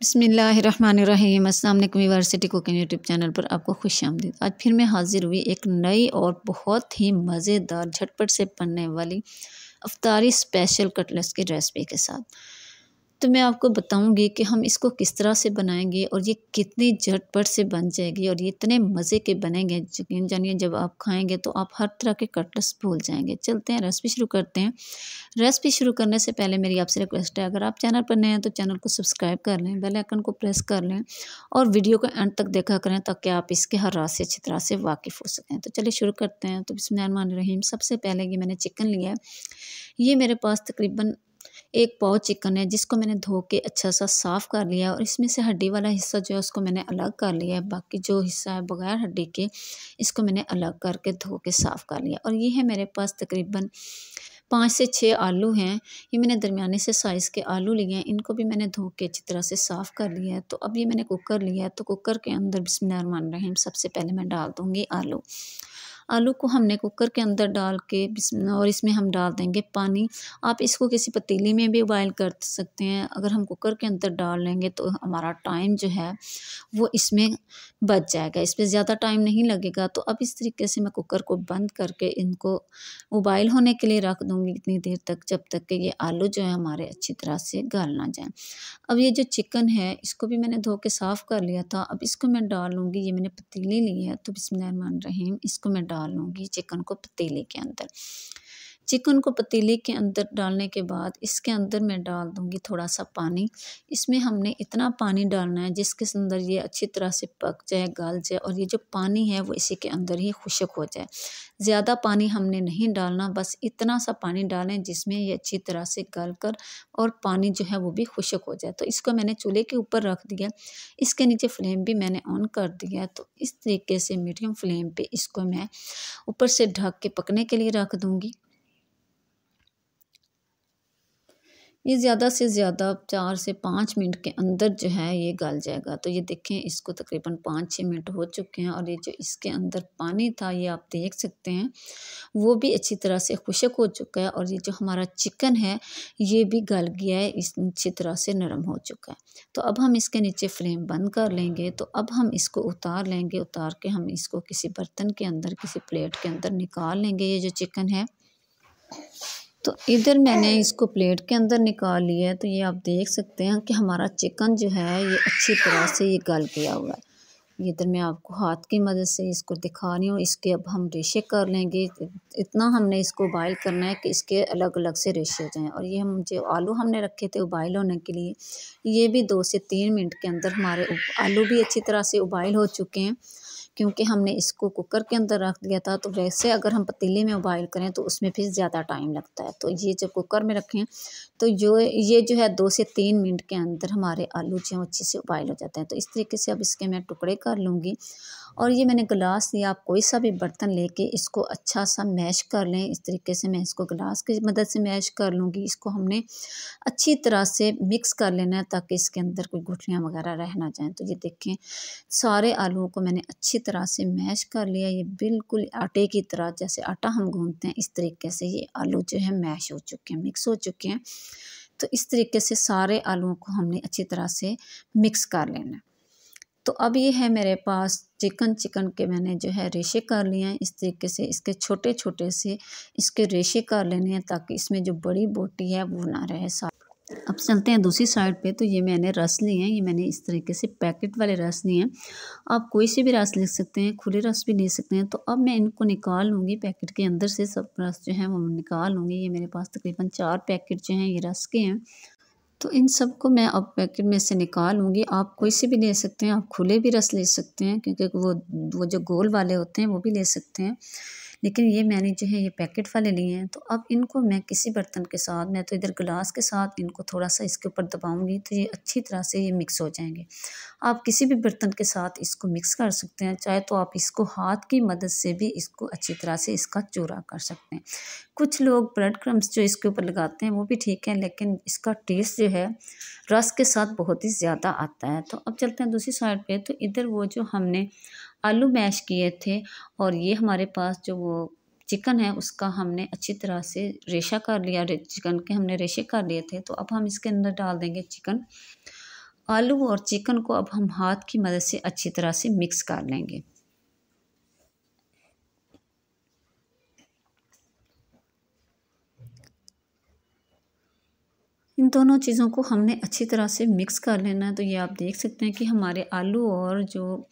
बिस्मिल्लाहिर्रहमानिर्रहीम। अस्सलाम वालेकुम यूनिवर्सिटी कुकिंग यूट्यूब चैनल पर आपको खुशामदीद। आज फिर मैं हाजिर हुई एक नई और बहुत ही मज़ेदार झटपट से बनने वाली अफ्तारी स्पेशल कटलेट्स की रेसिपी के साथ। तो मैं आपको बताऊंगी कि हम इसको किस तरह से बनाएंगे और ये कितनी झटपट से बन जाएगी और ये इतने मज़े के बनेंगे, यकीन जानिए जब आप खाएंगे तो आप हर तरह के कटलेट्स भूल जाएंगे। चलते हैं रेसिपी शुरू करते हैं। रेसिपी शुरू करने से पहले मेरी आपसे रिक्वेस्ट है, अगर आप चैनल पर नए हैं तो चैनल को सब्सक्राइब कर लें, बेल आइकन को प्रेस कर लें और वीडियो को एंड तक देखा करें ताकि आप इसके हर राज से अच्छी तरह से वाकिफ़ हो सकें। तो चलिए शुरू करते हैं। तो बिस्मिल्लाहिर्रहमानिर्रहीम। सबसे पहले ये मैंने चिकन लिया है। ये मेरे पास तकरीबन 1 पाव चिकन है, जिसको मैंने धो के अच्छा सा साफ़ कर लिया और इसमें से हड्डी वाला हिस्सा जो है उसको मैंने अलग कर लिया है। बाकी जो हिस्सा है बगैर हड्डी के, इसको मैंने अलग करके धो के साफ़ कर लिया। और ये है मेरे पास तकरीबन 5 से 6 आलू हैं। ये मैंने दरमियाने से साइज़ के आलू लिए हैं, इनको भी मैंने धो के अच्छी तरह से साफ़ कर लिया है। तो अब ये मैंने कुकर लिया है, तो कुकर के अंदर बिस्मिल्लाहिर्रहमानिर्रहीम सबसे पहले मैं डाल दूँगी आलू। आलू को हमने कुकर के अंदर डाल के और इसमें हम डाल देंगे पानी। आप इसको किसी पतीली में भी बॉयल कर सकते हैं। अगर हम कुकर के अंदर डाल लेंगे तो हमारा टाइम जो है वो इसमें बच जाएगा, इसमें ज़्यादा टाइम नहीं लगेगा। तो अब इस तरीके से मैं कुकर को बंद करके इनको उबाइल होने के लिए रख दूँगी इतनी देर तक, जब तक कि ये आलू जो है हमारे अच्छी तरह से गल ना जाए। अब ये जो चिकन है इसको भी मैंने धो के साफ़ कर लिया था। अब इसको मैं डाल लूँगी, ये मैंने पतीली ली है तो बिस्मिल्लाहिर्रहमानिर्रहीम इसको मैं डाल लूँगी चिकन को पतीले के अंदर। चिकन को पतीले के अंदर डालने के बाद इसके अंदर मैं डाल दूँगी थोड़ा सा पानी। इसमें हमने इतना पानी डालना है जिसके अंदर ये अच्छी तरह से पक जाए, गल जाए और ये जो पानी है वो इसी के अंदर ही खुश्क हो जाए। ज़्यादा पानी हमने नहीं डालना, बस इतना सा पानी डालें जिसमें ये अच्छी तरह से गल कर और पानी जो है वो भी खुश्क हो जाए। तो इसको मैंने चूल्हे के ऊपर रख दिया, इसके नीचे फ्लेम भी मैंने ऑन कर दिया। तो इस तरीके से मीडियम फ्लेम पे इसको मैं ऊपर से ढक के पकने के लिए रख दूँगी। ये ज़्यादा से ज़्यादा 4 से 5 मिनट के अंदर जो है ये गल जाएगा। तो ये देखें, इसको तकरीबन 5-6 मिनट हो चुके हैं और ये जो इसके अंदर पानी था ये आप देख सकते हैं वो भी अच्छी तरह से खुश्क हो चुका है और ये जो हमारा चिकन है ये भी गल गया है, इस अच्छी तरह से नरम हो चुका है। तो अब हम इसके नीचे फ्लेम बंद कर लेंगे। तो अब हम इसको उतार लेंगे, उतार के हम इसको किसी बर्तन के अंदर, किसी प्लेट के अंदर निकाल लेंगे ये जो चिकन है। तो इधर मैंने इसको प्लेट के अंदर निकाल लिया है। तो ये आप देख सकते हैं कि हमारा चिकन जो है ये अच्छी तरह से ये गल गया हुआ है। ये इधर मैं आपको हाथ की मदद से इसको दिखा रही हूँ। इसके अब हम रेशे कर लेंगे। इतना हमने इसको बॉयल करना है कि इसके अलग अलग से रेशे हो जाएँ। और ये हम जो आलू हमने रखे थे उबाइल होने के लिए, ये भी 2 से 3 मिनट के अंदर हमारे आलू भी अच्छी तरह से उबाइल हो चुके हैं, क्योंकि हमने इसको कुकर के अंदर रख दिया था। तो वैसे अगर हम पतीले में उबाइल करें तो उसमें फिर ज़्यादा टाइम लगता है। तो ये जब कुकर में रखें तो ये जो है 2 से 3 मिनट के अंदर हमारे आलू जो हैं अच्छे से उबाइल हो जाते हैं। तो इस तरीके से अब इसके मैं टुकड़े कर लूँगी। और ये मैंने गिलास लिया, आप कोई सा भी बर्तन लेके इसको अच्छा सा मैश कर लें। इस तरीके से मैं इसको गिलास की मदद से मैश कर लूँगी। इसको हमने अच्छी तरह से मिक्स कर लेना है ताकि इसके अंदर कोई गुठलियाँ वगैरह रह ना जाएँ। तो ये देखें, सारे आलूओं को मैंने अच्छी तरह से मैश कर लिया। ये बिल्कुल आटे की तरह, जैसे आटा हम गूँथते हैं इस तरीके से ये आलू जो है मैश हो चुके हैं, मिक्स हो चुके हैं। तो इस तरीके से सारे आलूओं को हमने अच्छी तरह से मिक्स कर लेना है। तो अब ये है मेरे पास चिकन के मैंने जो है रेशे कर लिए हैं। इस तरीके से इसके छोटे छोटे से इसके रेशे कर लेने हैं ताकि इसमें जो बड़ी बोटी है वो ना रहे। अब चलते हैं दूसरी साइड पे। तो ये मैंने रस लिए हैं, ये मैंने इस तरीके से पैकेट वाले रस लिए हैं। आप कोई से भी रस ले सकते हैं, खुले रस भी ले सकते हैं। तो अब मैं इनको निकाल लूँगी पैकेट के अंदर से, सब रस जो है वो निकाल लूँगी। ये मेरे पास तकरीबन 4 पैकेट जो हैं ये रस के हैं। तो इन सब को मैं अब पैकेट में से निकाल लूँगी। आप कोई से भी ले सकते हैं, आप खुले भी रस ले सकते हैं, क्योंकि वो जो गोल वाले होते हैं वो भी ले सकते हैं, लेकिन ये मैंने जो है ये पैकेट वाले लिए हैं। तो अब इनको मैं किसी बर्तन के साथ, मैं तो इधर गिलास के साथ इनको थोड़ा सा इसके ऊपर दबाऊंगी तो ये अच्छी तरह से ये मिक्स हो जाएंगे। आप किसी भी बर्तन के साथ इसको मिक्स कर सकते हैं, चाहे तो आप इसको हाथ की मदद से भी इसको अच्छी तरह से इसका चूरा कर सकते हैं। कुछ लोग ब्रेड क्रम्स जो इसके ऊपर लगाते हैं वो भी ठीक है, लेकिन इसका टेस्ट जो है रस के साथ बहुत ही ज़्यादा आता है। तो अब चलते हैं दूसरी साइड पे। तो इधर वो जो हमने आलू मैश किए थे और ये हमारे पास जो वो चिकन है उसका हमने अच्छी तरह से रेशा कर लिया, चिकन के हमने रेशे कर लिए थे। तो अब हम इसके अंदर डाल देंगे चिकन। आलू और चिकन को अब हम हाथ की मदद से अच्छी तरह से मिक्स कर लेंगे। इन दोनों चीज़ों को हमने अच्छी तरह से मिक्स कर लेना है। तो ये आप देख सकते हैं कि हमारे आलू और जो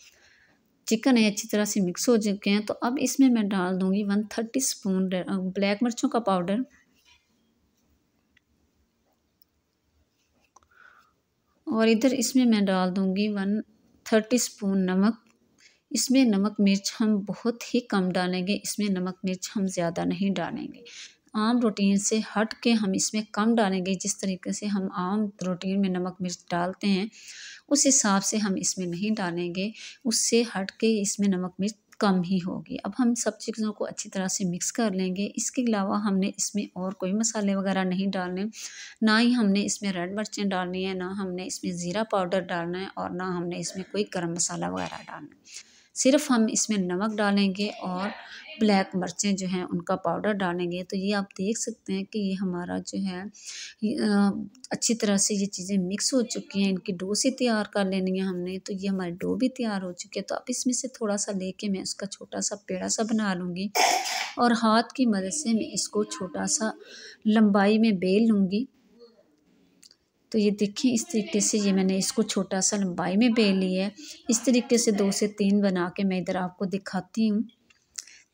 चिकन है अच्छी तरह से मिक्स हो चुके हैं। तो अब इसमें मैं डाल दूँगी 130 स्पून ब्लैक मिर्चों का पाउडर और इधर इसमें मैं डाल दूँगी 130 स्पून नमक। इसमें नमक मिर्च हम बहुत ही कम डालेंगे, इसमें नमक मिर्च हम ज़्यादा नहीं डालेंगे। आम रूटीन से हट के हम इसमें कम डालेंगे, जिस तरीके से हम आम रूटीन में नमक मिर्च डालते हैं उस हिसाब से हम इसमें नहीं डालेंगे, उससे हट के इसमें नमक मिर्च कम ही होगी। अब हम सब चीज़ों को अच्छी तरह से मिक्स कर लेंगे। इसके अलावा हमने इसमें और कोई मसाले वगैरह नहीं डालने, ना ही हमने इसमें रेड मिर्चें डालनी है, ना हमने इसमें ज़ीरा पाउडर डालना है और ना हमने इसमें कोई गरम मसाला वगैरह डालना है। सिर्फ हम इसमें नमक डालेंगे और ब्लैक मिर्चें जो हैं उनका पाउडर डालेंगे। तो ये आप देख सकते हैं कि ये हमारा जो है अच्छी तरह से ये चीज़ें मिक्स हो चुकी हैं। इनकी डो सी तैयार कर लेनी है हमने। तो ये हमारी डो भी तैयार हो चुकी है। तो अब इसमें से थोड़ा सा लेके मैं इसका छोटा सा पेड़ा सा बना लूँगी और हाथ की मदद से मैं इसको छोटा सा लंबाई में बेल लूँगी। तो ये देखिए इस तरीके से ये मैंने इसको छोटा सा लंबाई में बेल लिया है। इस तरीके से 2 से 3 बना के मैं इधर आपको दिखाती हूँ।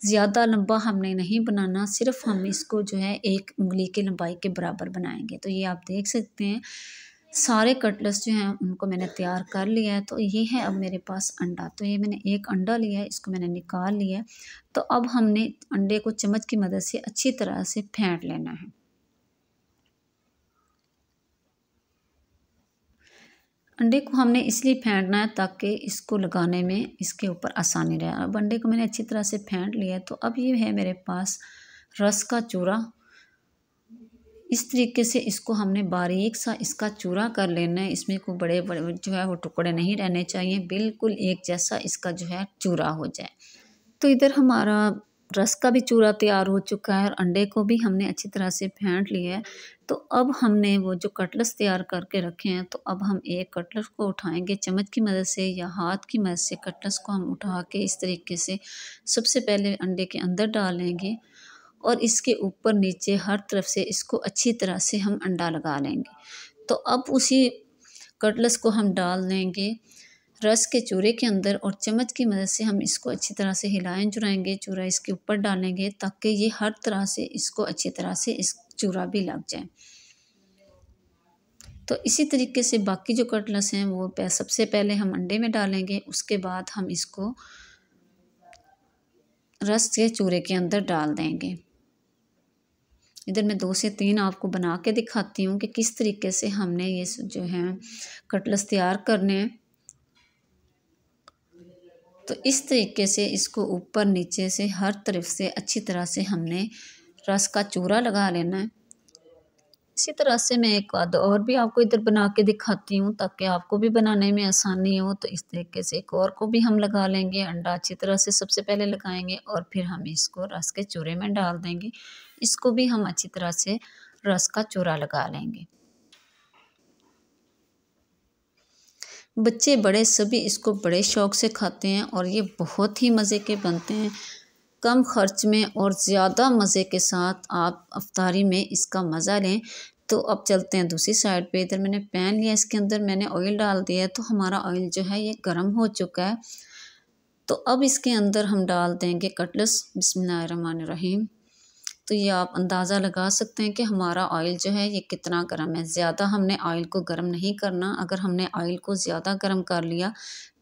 ज़्यादा लंबा हमने नहीं बनाना, सिर्फ हम इसको जो है 1 उँगली की लंबाई के बराबर बनाएंगे। तो ये आप देख सकते हैं सारे कटलेट्स जो हैं उनको मैंने तैयार कर लिया है। तो ये है अब मेरे पास अंडा। तो ये मैंने 1 अंडा लिया है, इसको मैंने निकाल लिया है। तो अब हमने अंडे को चम्मच की मदद से अच्छी तरह से फेंट लेना है। अंडे को हमने इसलिए फेंटना है ताकि इसको लगाने में इसके ऊपर आसानी रहे। अब अंडे को मैंने अच्छी तरह से फेंट लिया है। तो अब ये है मेरे पास रस का चूरा। इस तरीके से इसको हमने बारीक सा इसका चूरा कर लेना है। इसमें कोई बड़े बड़े जो है वो टुकड़े नहीं रहने चाहिए, बिल्कुल एक जैसा इसका जो है चूरा हो जाए। तो इधर हमारा रस का भी चूरा तैयार हो चुका है और अंडे को भी हमने अच्छी तरह से फेंट लिया है। तो अब हमने वो जो कटलेट्स तैयार करके रखे हैं, तो अब हम एक कटलेट को उठाएंगे चम्मच की मदद से या हाथ की मदद से। कटलेट्स को हम उठा के इस तरीके से सबसे पहले अंडे के अंदर डालेंगे और इसके ऊपर नीचे हर तरफ से इसको अच्छी तरह से हम अंडा लगा लेंगे। तो अब उसी कटलेट्स को हम डाल देंगे रस के चूरे के अंदर और चम्मच की मदद से हम इसको अच्छी तरह से हिलाएं जुराएंगे। चूरा इसके ऊपर डालेंगे ताकि ये हर तरह से इसको अच्छी तरह से इस चूरा भी लग जाए। तो इसी तरीके से बाकी जो कटलेट्स हैं वो सबसे पहले हम अंडे में डालेंगे, उसके बाद हम इसको रस के चूरे के अंदर डाल देंगे। इधर मैं 2 से 3 आपको बना के दिखाती हूँ कि किस तरीके से हमने ये जो है कटलेट्स तैयार करने हैं। तो इस तरीके से इसको ऊपर नीचे से हर तरफ से अच्छी तरह से हमने रस का चूरा लगा लेना है। इसी तरह से मैं एक आध और भी आपको इधर बना के दिखाती हूँ ताकि आपको भी बनाने में आसानी हो। तो इस तरीके से एक और को भी हम लगा लेंगे। अंडा अच्छी तरह से सबसे पहले लगाएंगे और फिर हम इसको रस के चूरे में डाल देंगे। इसको भी हम अच्छी तरह से रस का चूरा लगा लेंगे। बच्चे बड़े सभी इसको बड़े शौक़ से खाते हैं और ये बहुत ही मज़े के बनते हैं। कम खर्च में और ज़्यादा मज़े के साथ आप इफ्तारी में इसका मज़ा लें। तो अब चलते हैं दूसरी साइड पे। इधर मैंने पैन लिया, इसके अंदर मैंने ऑयल डाल दिया है। तो हमारा ऑयल जो है ये गर्म हो चुका है। तो अब इसके अंदर हम डाल देंगे कटलेट्स। बिस्मिल्लाहिर्रहमानिर्रहीम। तो ये आप अंदाज़ा लगा सकते हैं कि हमारा ऑयल जो है ये कितना गर्म है। ज़्यादा हमने ऑयल को गर्म नहीं करना। अगर हमने ऑयल को ज़्यादा गर्म कर लिया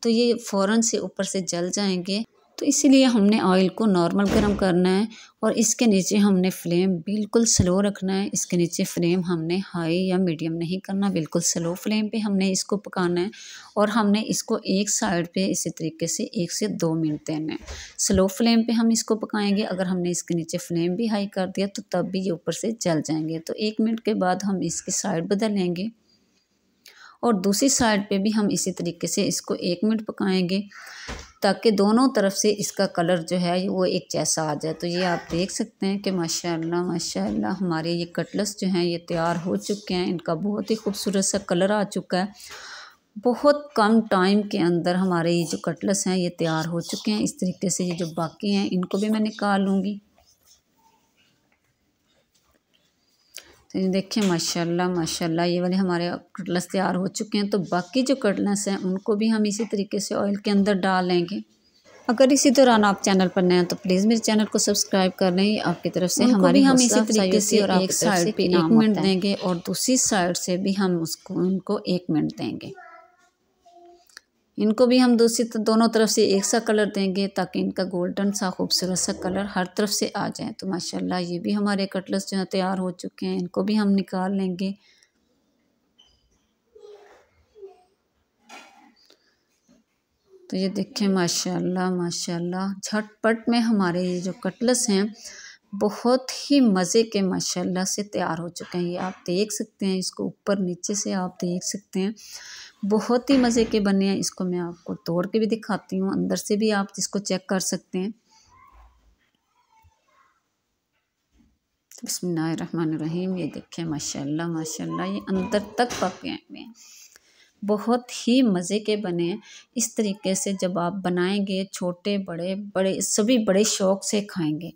तो ये फ़ौरन से ऊपर से जल जाएंगे। तो इसीलिए हमने ऑयल को नॉर्मल गर्म करना है और इसके नीचे हमने फ्लेम बिल्कुल स्लो रखना है। इसके नीचे फ्लेम हमने हाई या मीडियम नहीं करना, बिल्कुल स्लो फ्लेम पे हमने इसको पकाना है और हमने इसको एक साइड पे इसी तरीके से 1 से 2 मिनट देना है। स्लो फ्लेम पे हम इसको पकाएंगे। अगर हमने इसके नीचे फ्लेम भी हाई कर दिया तो तब भी ये ऊपर से जल जाएंगे। तो 1 मिनट के बाद हम इसकी साइड बदल लेंगे और दूसरी साइड पे भी हम इसी तरीके से इसको 1 मिनट पकाएंगे ताकि दोनों तरफ से इसका कलर जो है वो एक जैसा आ जाए। तो ये आप देख सकते हैं कि माशाल्लाह माशाल्लाह हमारे ये कटलेट्स जो हैं ये तैयार हो चुके हैं। इनका बहुत ही खूबसूरत सा कलर आ चुका है बहुत कम टाइम के अंदर हमारे ये जो कटलेट्स हैं ये तैयार हो चुके हैं। इस तरीके से ये जो बाकी हैं इनको भी मैं निकाल लूँगी। तो ये देखिए माशाल्लाह माशाल्लाह ये वाले हमारे कटलेट्स तैयार हो चुके हैं। तो बाकी जो कटलेट्स हैं उनको भी हम इसी तरीके से ऑयल के अंदर डाल लेंगे। अगर इसी दौरान आप चैनल पर नए हैं तो प्लीज़ मेरे चैनल को सब्सक्राइब कर लें। आपकी तरफ से हमारी हम इसी तरीके से और एक साइड पे 1 मिनट देंगे और दूसरी साइड से भी हम उनको 1 मिनट देंगे। इनको भी हम दोनों तरफ से एक सा कलर देंगे ताकि इनका गोल्डन सा खूबसूरत सा कलर हर तरफ से आ जाए। तो माशाल्लाह ये भी हमारे कटलेट्स जो है तैयार हो चुके हैं। इनको भी हम निकाल लेंगे। तो ये देखें माशाल्लाह माशाल्लाह झटपट में हमारे ये जो कटलेट्स हैं बहुत ही मज़े के माशाल्लाह से तैयार हो चुके हैं। ये आप देख सकते हैं, इसको ऊपर नीचे से आप देख सकते हैं, बहुत ही मज़े के बने हैं। इसको मैं आपको तोड़ के भी दिखाती हूँ, अंदर से भी आप इसको चेक कर सकते हैं। बिस्मिल्लाहिर्रहमानिर्रहीम। ये देखें माशाल्लाह माशाल्लाह ये अंदर तक पके हैं, बहुत ही मज़े के बने हैं। इस तरीके से जब आप बनाएंगे छोटे बड़े बड़े सभी बड़े शौक़ से खाएंगे।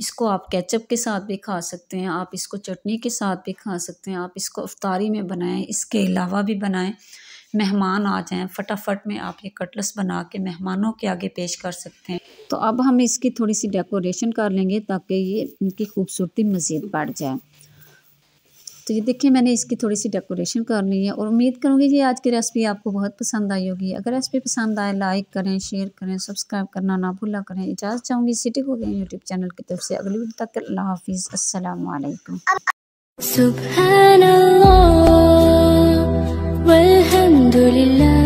इसको आप केचप के साथ भी खा सकते हैं, आप इसको चटनी के साथ भी खा सकते हैं, आप इसको इफ्तारी में बनाएं, इसके अलावा भी बनाएं। मेहमान आ जाएं फटाफट में आप ये कटलेट्स बना के मेहमानों के आगे पेश कर सकते हैं। तो अब हम इसकी थोड़ी सी डेकोरेशन कर लेंगे ताकि ये इनकी खूबसूरती मज़ीद बढ़ जाए। तो ये देखिए मैंने इसकी थोड़ी सी डेकोरेशन कर ली है और उम्मीद करूँगी कि आज की रेसिपी आपको बहुत पसंद आई होगी। अगर रेसिपी पसंद आए लाइक करें, शेयर करें, सब्सक्राइब करना ना भूला करें। इजाज़त चाहूँगी सिटी हो गई यूट्यूब चैनल की तरफ से। अगली वीडियो तक अल्लाह हाफिज़, अस्सलाम वालेकुम। सुब्हानल्लाह वल्हम्दुलिल्लाह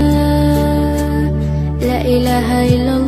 ला इलाहा इल्लल्लाह।